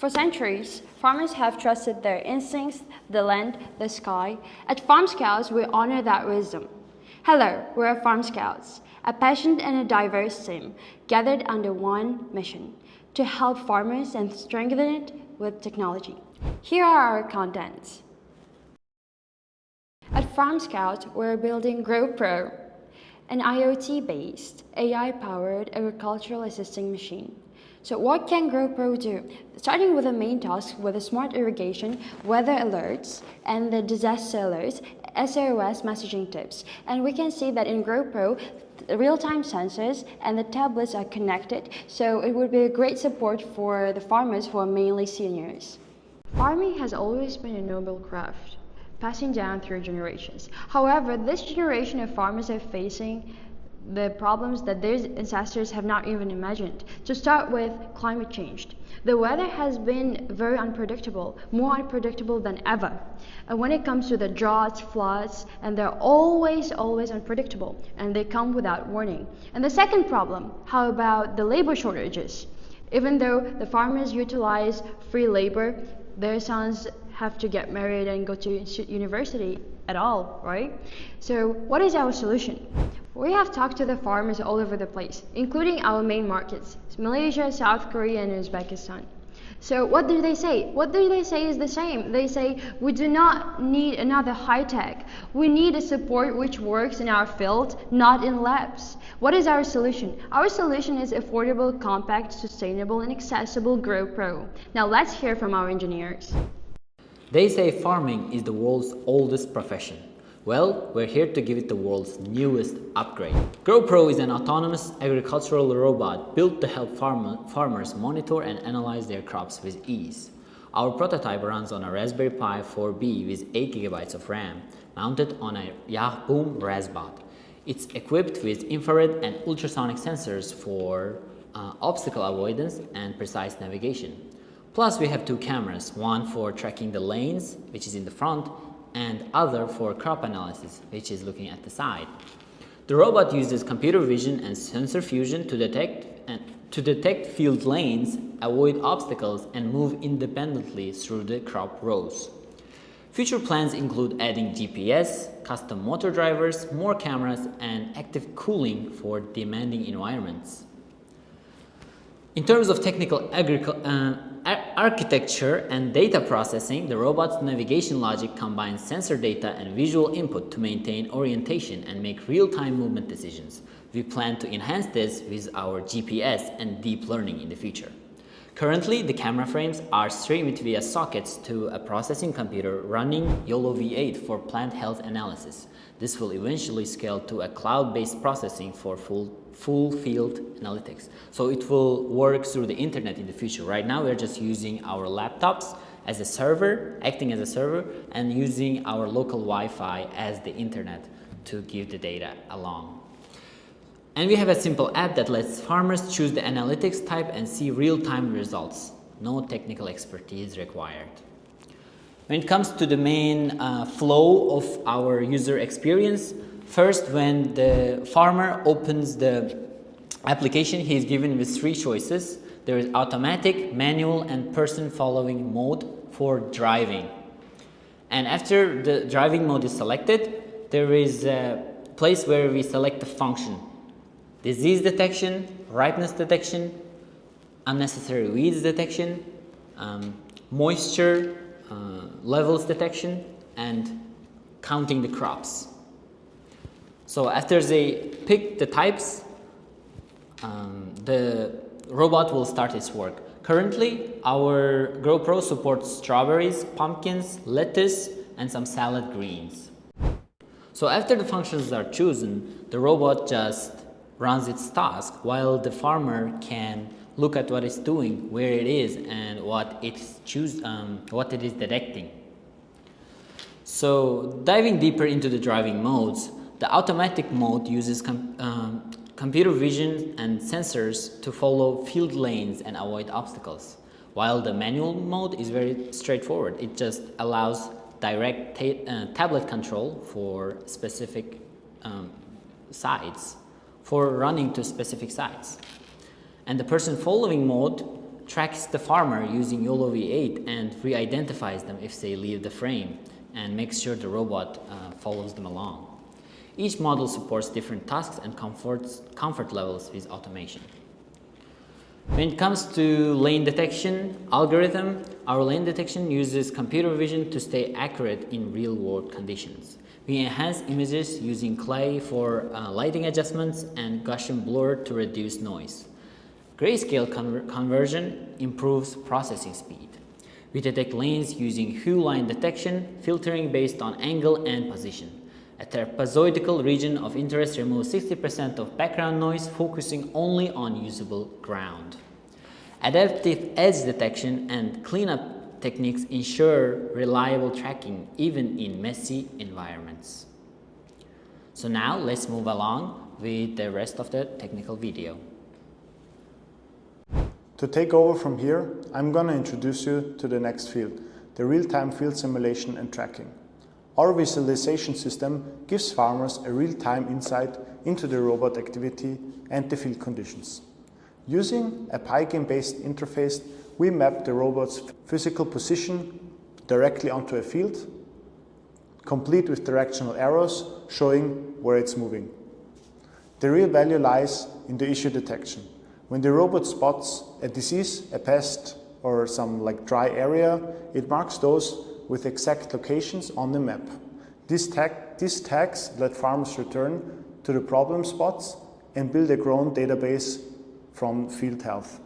For centuries, farmers have trusted their instincts, the land, the sky. At Farm Scouts, we honor that wisdom. Hello, we're Farm Scouts, a passionate and a diverse team gathered under one mission: to help farmers and strengthen it with technology. Here are our contents. At Farm Scouts, we're building GrowPro, an IoT-based, AI-powered agricultural assisting machine. So what can GrowPro do? Starting with the main task with the smart irrigation, weather alerts, and the disaster alerts, SOS messaging tips. And we can see that in GrowPro, the real-time sensors and the tablets are connected, so it would be a great support for the farmers who are mainly seniors. Farming has always been a noble craft, passing down through generations. However, this generation of farmers are facing the problems that their ancestors have not even imagined. To start with, climate change. The weather has been very unpredictable, more unpredictable than ever. And when it comes to the droughts, floods, and they're always unpredictable, and they come without warning. And the second problem, how about the labor shortages? Even though the farmers utilize free labor, their sons have to get married and go to university at all, right? So what is our solution? We have talked to the farmers all over the place, including our main markets, Malaysia, South Korea, and Uzbekistan. So what do they say? What do they say is the same. They say, we do not need another high-tech. We need a support which works in our field, not in labs. What is our solution? Our solution is affordable, compact, sustainable, and accessible GrowPro. Now let's hear from our engineers. They say farming is the world's oldest profession. Well, we're here to give it the world's newest upgrade. GrowPro is an autonomous agricultural robot built to help farmers monitor and analyze their crops with ease. Our prototype runs on a Raspberry Pi 4B with 8 GB of RAM, mounted on a Yahboom Razbot. It's equipped with infrared and ultrasonic sensors for obstacle avoidance and precise navigation. Plus, we have two cameras, one for tracking the lanes, which is in the front, and other for crop analysis, which is looking at the side. The robot uses computer vision and sensor fusion to detect field lanes, avoid obstacles, and move independently through the crop rows. Future plans include adding GPS, custom motor drivers, more cameras, and active cooling for demanding environments. In terms of technical architecture and data processing, the robot's navigation logic combines sensor data and visual input to maintain orientation and make real-time movement decisions. We plan to enhance this with our GPS and deep learning in the future. Currently, the camera frames are streamed via sockets to a processing computer running YOLO V8 for plant health analysis. This will eventually scale to a cloud-based processing for full field analytics. So it will work through the internet in the future. Right now, we're just using our laptops as a server, acting as a server, and using our local Wi-Fi as the internet to give the data along. And we have a simple app that lets farmers choose the analytics type and see real-time results. No technical expertise required. When it comes to the main flow of our user experience, first, when the farmer opens the application, he is given with three choices. There is automatic, manual, and person following mode for driving. And after the driving mode is selected, there is a place where we select the function. Disease detection, ripeness detection, unnecessary weeds detection, moisture levels detection, and counting the crops. So after they pick the types, the robot will start its work. Currently, our GrowPro supports strawberries, pumpkins, lettuce, and some salad greens. So after the functions are chosen, the robot just runs its task while the farmer can look at what it's doing, where it is, and what it is detecting. So diving deeper into the driving modes, the automatic mode uses computer vision and sensors to follow field lanes and avoid obstacles, while the manual mode is very straightforward. It just allows direct tablet control for specific sites, for running to specific sites. And the person following mode tracks the farmer using YOLO V8 and re-identifies them if they leave the frame and makes sure the robot follows them along. Each model supports different tasks and comfort levels with automation. When it comes to lane detection algorithm, our lane detection uses computer vision to stay accurate in real-world conditions. We enhance images using clay for lighting adjustments and Gaussian blur to reduce noise. Grayscale conversion improves processing speed. We detect lanes using hue line detection, filtering based on angle and position. A trapezoidal region of interest removes 60% of background noise, focusing only on usable ground. Adaptive edge detection and cleanup techniques ensure reliable tracking even in messy environments. So now let's move along with the rest of the technical video. To take over from here, I'm going to introduce you to the next field, the real-time field simulation and tracking. Our visualization system gives farmers a real-time insight into the robot activity and the field conditions. Using a Pygame-based interface, we map the robot's physical position directly onto a field, complete with directional arrows showing where it's moving. The real value lies in the issue detection. When the robot spots a disease, a pest, or some dry area, it marks those with exact locations on the map. These tags let farmers return to the problem spots and build a grown database from field health.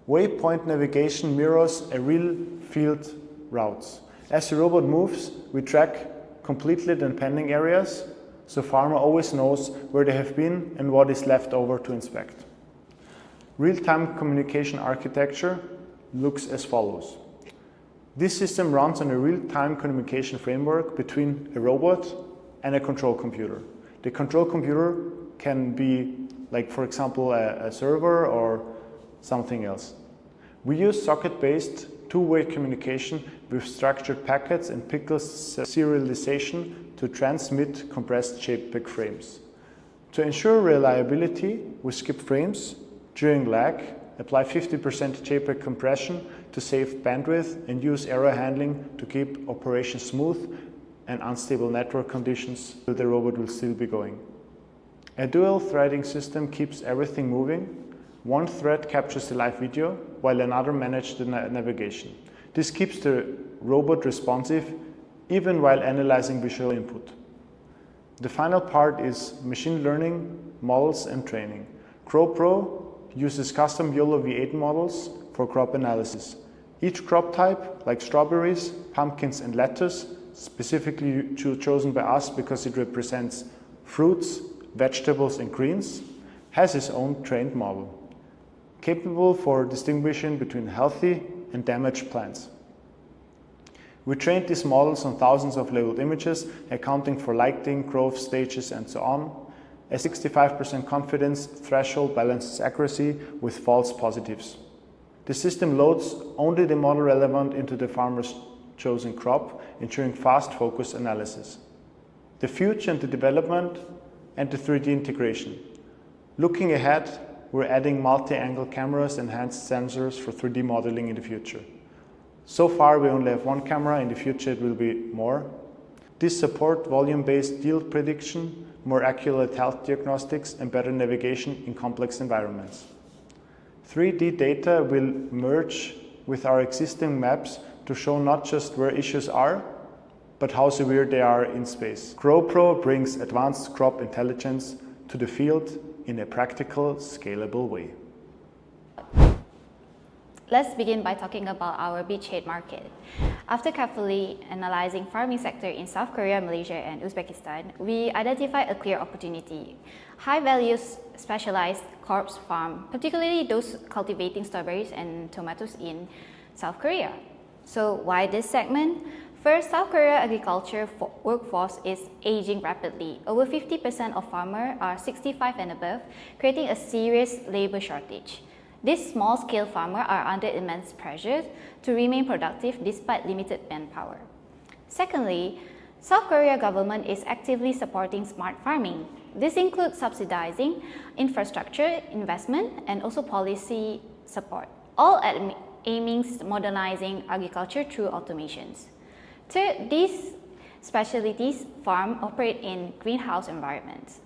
Waypoint navigation mirrors a real field routes. As the robot moves, we track completely the pending areas, so farmer always knows where they have been and what is left over to inspect. Real-time communication architecture looks as follows. This system runs on a real-time communication framework between a robot and a control computer. The control computer can be, for example, a server or something else. We use socket-based two-way communication with structured packets and pickle serialization to transmit compressed JPEG frames. To ensure reliability, we skip frames during lag, apply 50% JPEG compression to save bandwidth, and use error handling to keep operations smooth and unstable network conditions so the robot will still be going. A dual threading system keeps everything moving. One thread captures the live video while another manages the navigation. This keeps the robot responsive even while analyzing visual input. The final part is machine learning, models and training. GrowPro uses custom YOLO V8 models for crop analysis. Each crop type, like strawberries, pumpkins and lettuce, specifically chosen by us because it represents fruits, vegetables and greens, has its own trained model, capable for distinguishing between healthy and damaged plants. We trained these models on thousands of labeled images, accounting for lighting, growth stages and so on. A 65% confidence threshold balances accuracy with false positives. The system loads only the model relevant into the farmer's chosen crop, ensuring fast focus analysis. The future and the development and the 3D integration. Looking ahead, we're adding multi-angle cameras and enhanced sensors for 3D modeling in the future. So far, we only have one camera. In the future, it will be more. This supports volume-based yield prediction, more accurate health diagnostics, and better navigation in complex environments. 3D data will merge with our existing maps to show not just where issues are, but how severe they are in space. GrowPro brings advanced crop intelligence to the field in a practical, scalable way. Let's begin by talking about our beachhead market. After carefully analyzing farming sector in South Korea, Malaysia, and Uzbekistan, we identified a clear opportunity. High-value specialized crops farm, particularly those cultivating strawberries and tomatoes in South Korea. So why this segment? First, South Korea agriculture workforce is aging rapidly. Over 50% of farmers are 65 and above, creating a serious labor shortage. These small-scale farmers are under immense pressure to remain productive despite limited manpower. Secondly, South Korea government is actively supporting smart farming. This includes subsidizing infrastructure investment and also policy support, all aiming at modernizing agriculture through automations. Third, these specialties farms operate in greenhouse environments.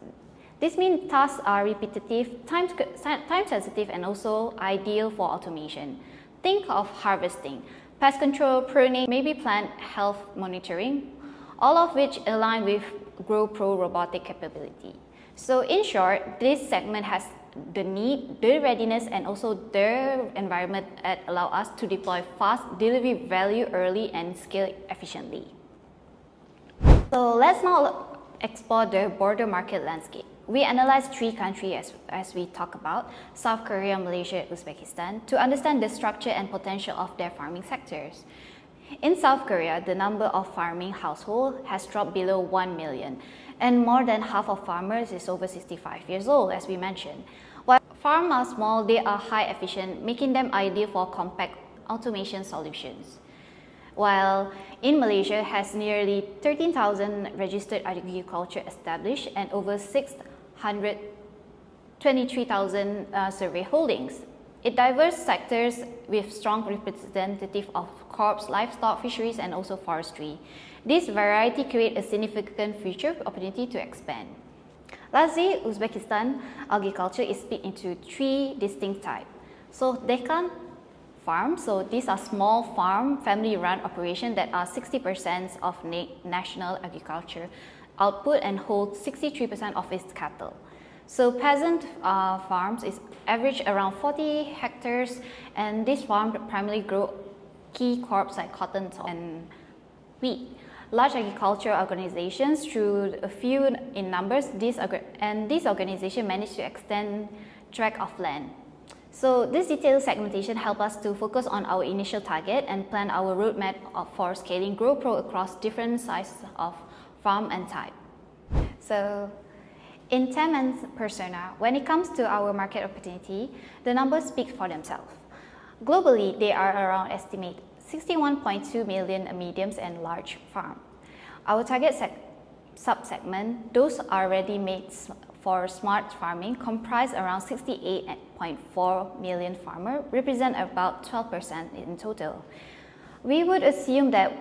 This means tasks are repetitive, time-sensitive, and also ideal for automation. Think of harvesting, pest control, pruning, maybe plant health monitoring, all of which align with GrowPro robotic capability. So in short, this segment has the need, the readiness, and also the environment that allow us to deploy fast, deliver value early, and scale efficiently. So let's now explore the broader market landscape. We analyzed 3 countries as we talk about, South Korea, Malaysia, and Uzbekistan, to understand the structure and potential of their farming sectors. In South Korea, the number of farming households has dropped below 1 million, and more than half of farmers is over 65 years old, as we mentioned. While farms are small, they are high efficient, making them ideal for compact automation solutions. While in Malaysia has nearly 13,000 registered agriculture established and over 623,000 survey holdings. It diverse sectors with strong representative of crops, livestock, fisheries, and also forestry. This variety creates a significant future opportunity to expand. Lastly, Uzbekistan agriculture is split into 3 distinct types. So Deccan farm, so these are small farm, family-run operations that are 60% of national agriculture output and hold 63% of its cattle. So peasant farms is average around 40 hectares, and this farm primarily grow key crops like cotton and wheat. Large agricultural organizations, through a few in numbers, these organizations manage to extend tract of land. So this detailed segmentation helps us to focus on our initial target and plan our roadmap for scaling GrowPro across different sizes of farm and type. So intent and persona, when it comes to our market opportunity, the numbers speak for themselves. Globally, they are around estimate 61.2 million medium and large farm. Our target sub-segment, those are ready-made for smart farming, comprise around 68.4 million farmers, represent about 12% in total. We would assume that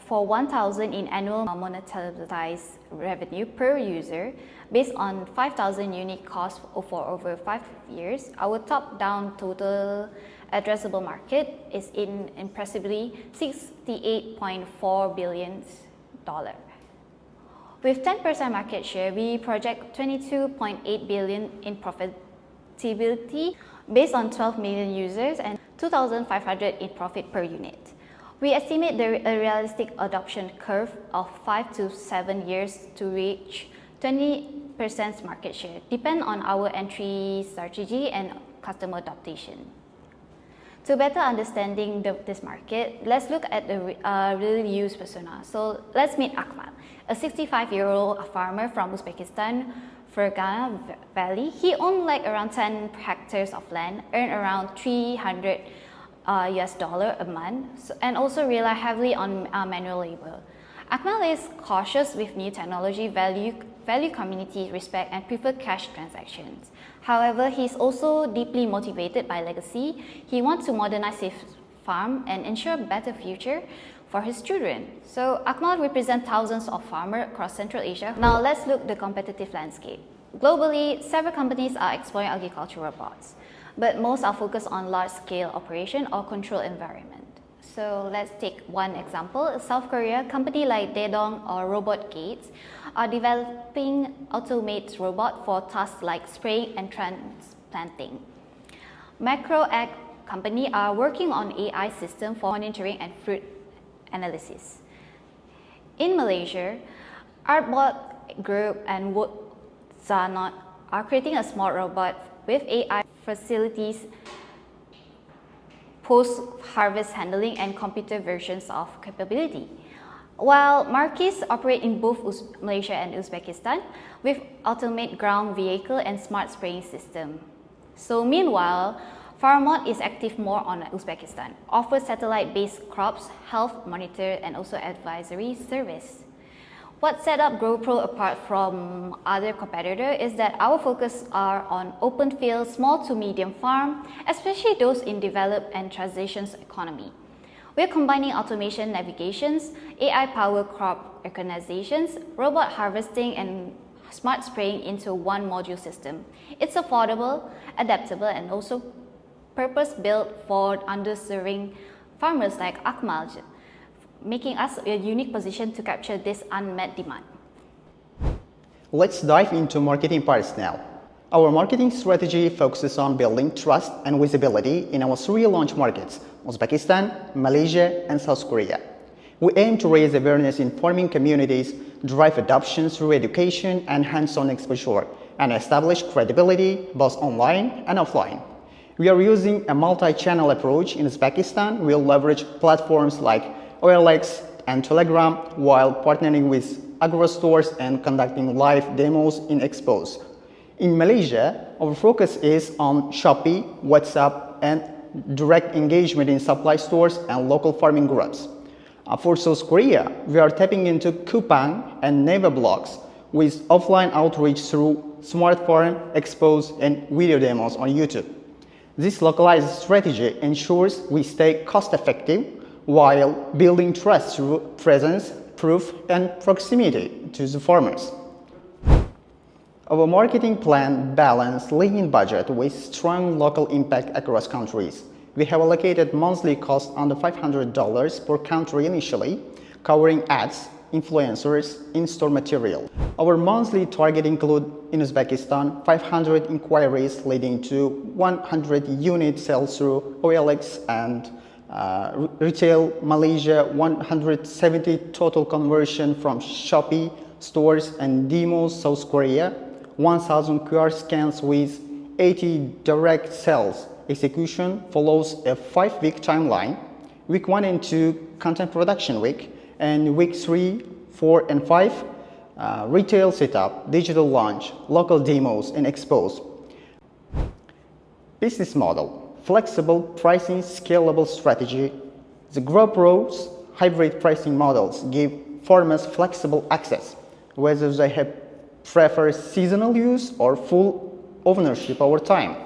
for 1,000 in annual monetized revenue per user, based on 5,000 unique costs for over 5 years, our top-down total addressable market is impressively $68.4 billion. With 10% market share, we project $22.8 billion in profitability based on 12 million users and $2,500 in profit per unit. We estimate a realistic adoption curve of 5 to 7 years to reach 20% market share, depend on our entry strategy and customer adaptation. To better understanding this market, let's look at the real use persona. So let's meet Akmal, a 65-year-old farmer from Uzbekistan, Fergana Valley. He owned like around 10 hectares of land, earned around $300 a month, and also rely heavily on manual labor. Akmal is cautious with new technology, value community respect, and prefer cash transactions. However, he is also deeply motivated by legacy. He wants to modernize his farm and ensure a better future for his children. So Akmal represents thousands of farmers across Central Asia. Now let's look at the competitive landscape. Globally, several companies are exploring agricultural robots, but most are focused on large-scale operation or controlled environment. So let's take one example. South Korea, company like Daedong or Robot Gates are developing automated robots for tasks like spraying and transplanting. Macro Ag company are working on AI system for monitoring and fruit analysis. In Malaysia, Artbot Group and Wood Zanot are creating a smart robot with AI facilities, post-harvest handling, and computer versions of capability. While Marquis operate in both Malaysia and Uzbekistan with automated ground vehicle and smart spraying system. So meanwhile, Farmot is active more on Uzbekistan, offers satellite-based crops, health monitor, and also advisory service. What set up GrowPro apart from other competitors is that our focus are on open field, small to medium farm, especially those in developed and transitions economy. We are combining automation navigations, AI-powered crop mechanizations, robot harvesting, and smart spraying into one module system. It's affordable, adaptable, and also purpose-built for underserving farmers like Akmal, making us a unique position to capture this unmet demand. Let's dive into marketing parts now. Our marketing strategy focuses on building trust and visibility in our three launch markets, Uzbekistan, Malaysia, and South Korea. We aim to raise awareness in farming communities, drive adoption through education and hands-on exposure, and establish credibility both online and offline. We are using a multi-channel approach in Uzbekistan. We'll leverage platforms like OLX and Telegram while partnering with agro stores and conducting live demos in expos. In Malaysia, our focus is on Shopee, WhatsApp, and direct engagement in supply stores and local farming groups. For South Korea, we are tapping into Coupang and Naver blogs with offline outreach through smart farm expos and video demos on YouTube. This localized strategy ensures we stay cost-effective while building trust through presence, proof, and proximity to the farmers. Our marketing plan balances lean budget with strong local impact across countries. We have allocated monthly costs under $500 per country initially, covering ads, influencers, in-store material. Our monthly target include in Uzbekistan 500 inquiries leading to 100 unit sales through OLX and retail. Malaysia 170 total conversion from Shopee stores and demos. South Korea 1,000 QR scans with 80 direct sales. Execution follows a 5-week timeline. Week 1 and 2 content production week, and week 3, 4, and 5 retail setup, digital launch, local demos, and expos. Business model: flexible pricing, scalable strategy. The GrowPro's hybrid pricing models give farmers flexible access, whether they prefer seasonal use or full ownership over time.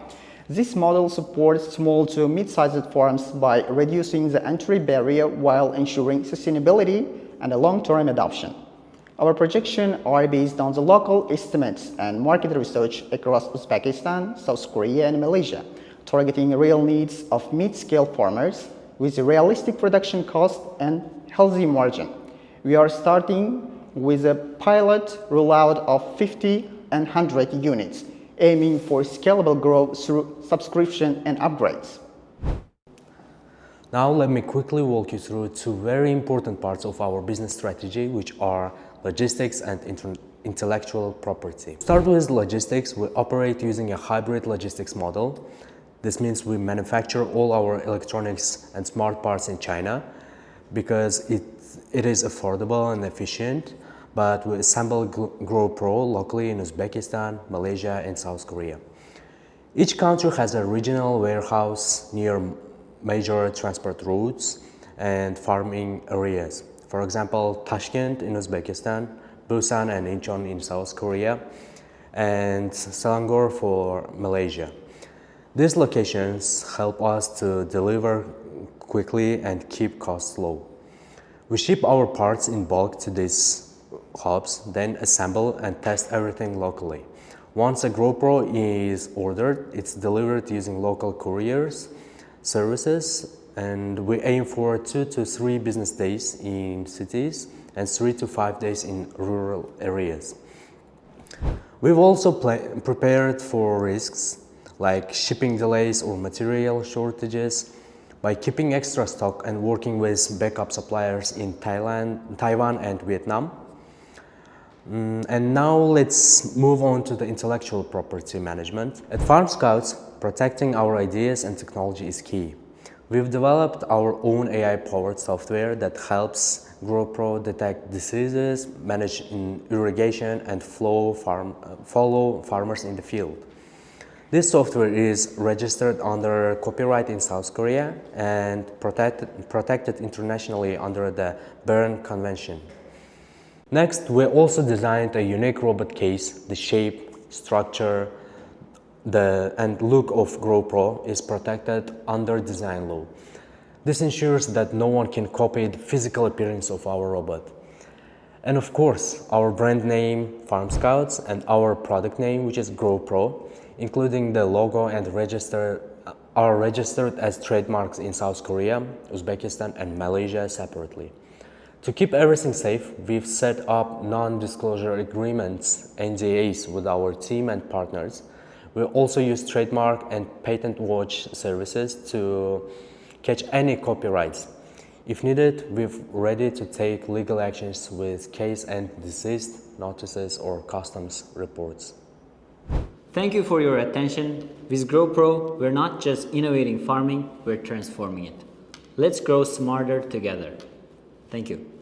This model supports small to mid-sized farms by reducing the entry barrier while ensuring sustainability and a long-term adoption. Our projections are based on the local estimates and market research across Uzbekistan, South Korea, and Malaysia, targeting real needs of mid-scale farmers with a realistic production cost and healthy margin. We are starting with a pilot rollout of 50 and 100 units, aiming for scalable growth through subscription and upgrades. Now let me quickly walk you through two very important parts of our business strategy, which are logistics and intellectual property. Start with logistics. We operate using a hybrid logistics model. This means we manufacture all our electronics and smart parts in China because it is affordable and efficient, but we assemble GrowPro locally in Uzbekistan, Malaysia, and South Korea. Each country has a regional warehouse near major transport routes and farming areas. For example, Tashkent in Uzbekistan, Busan and Incheon in South Korea, and Selangor for Malaysia. These locations help us to deliver quickly and keep costs low. We ship our parts in bulk to these hubs, then assemble and test everything locally. Once a GrowPro is ordered, it's delivered using local couriers services, and we aim for 2 to 3 business days in cities and 3 to 5 days in rural areas. We've also prepared for risks like shipping delays or material shortages by keeping extra stock and working with backup suppliers in Taiwan and Vietnam. And now let's move on to the intellectual property management. At Farm Scouts, protecting our ideas and technology is key. We've developed our own AI-powered software that helps GrowPro detect diseases, manage irrigation, and follow farmers in the field. This software is registered under copyright in South Korea and protected internationally under the Berne Convention. Next, we also designed a unique robot case. The shape, structure, and look of GrowPro is protected under design law. This ensures that no one can copy the physical appearance of our robot. And of course, our brand name, Farm Scouts, and our product name, which is GrowPro, including the logo and are registered as trademarks in South Korea, Uzbekistan, and Malaysia separately. To keep everything safe, we've set up non-disclosure agreements, NDAs, with our team and partners. We also use trademark and patent watch services to catch any copyrights. If needed, we're ready to take legal actions with case and desist notices or customs reports. Thank you for your attention. With GrowPro, we're not just innovating farming, we're transforming it. Let's grow smarter together. Thank you.